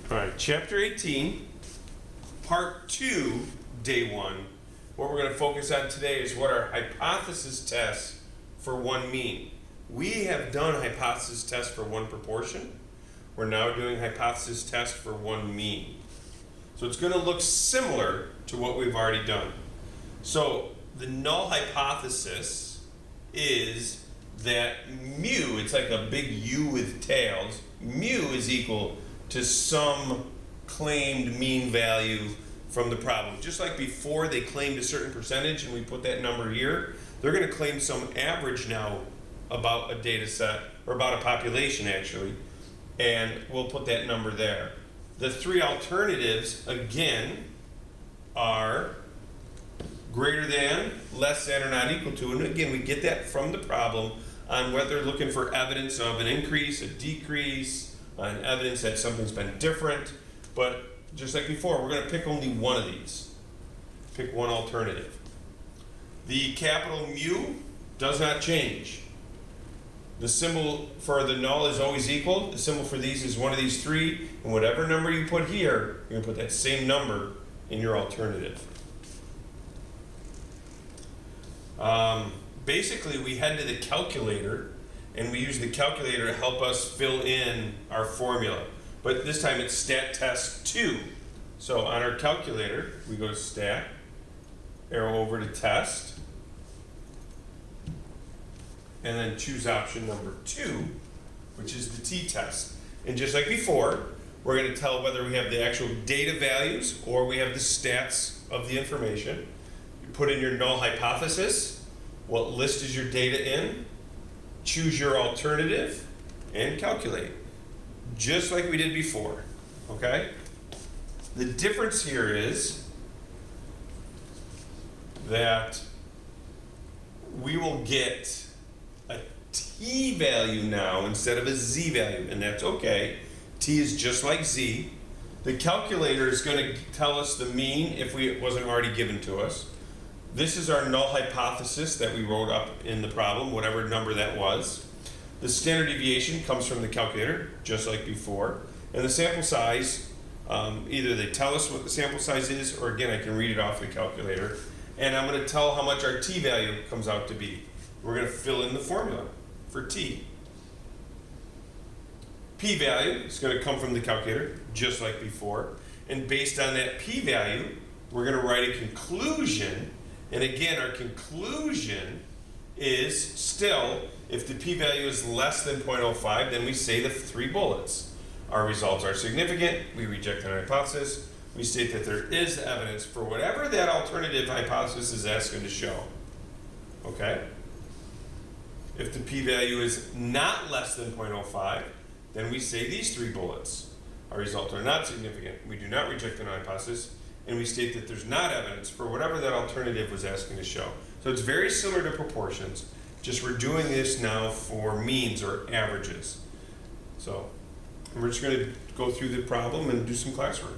All right, chapter 18, part 2, day 1. What we're going to focus on today is what are hypothesis tests for one mean. We have done hypothesis tests for one proportion. We're now doing hypothesis tests for one mean. So it's going to look similar to what we've already done. So the null hypothesis is that mu, it's like a big U with tails, mu is equal to some claimed mean value from the problem. Just like before they claimed a certain percentage and we put that number here, they're going to claim some average now about a data set, or about a population actually, and we'll put that number there. The three alternatives, again, are greater than, less than, or not equal to. And again, we get that from the problem on whether they're looking for evidence of an increase, a decrease, and evidence that something's been different. But just like before, we're going to pick only one of these. Pick one alternative. The capital mu does not change. The symbol for the null is always equal. The symbol for these is one of these three. And whatever number you put here, you're going to put that same number in your alternative. Basically, we head to the calculator, and we use the calculator to help us fill in our formula. But this time it's stat test 2. So on our calculator, we go to stat, arrow over to test, and then choose option number 2, which is the t-test. And just like before, we're going to tell whether we have the actual data values or we have the stats of the information. You put in your null hypothesis, what list is your data in, choose your alternative, and calculate. Just like we did before, okay? The difference here is that we will get a t value now instead of a z value, and that's okay. T is just like z. The calculator is going to tell us the mean if it wasn't already given to us. This is our null hypothesis that we wrote up in the problem, whatever number that was. The standard deviation comes from the calculator, just like before. And the sample size, either they tell us what the sample size is, or again, I can read it off the calculator. And I'm going to tell how much our t value comes out to be. We're going to fill in the formula for t. P value is going to come from the calculator, just like before. And based on that p value, we're going to write a conclusion. And again, our conclusion is still, if the p-value is less than 0.05, then we say the 3 bullets. Our results are significant, we reject an hypothesis, we state that there is evidence for whatever that alternative hypothesis is asking to show. Okay? If the p-value is not less than 0.05, then we say these 3 bullets. Our results are not significant, we do not reject an hypothesis, and we state that there's not evidence for whatever that alternative was asking to show. So it's very similar to proportions, just we're doing this now for means or averages. So we're just going to go through the problem and do some classwork.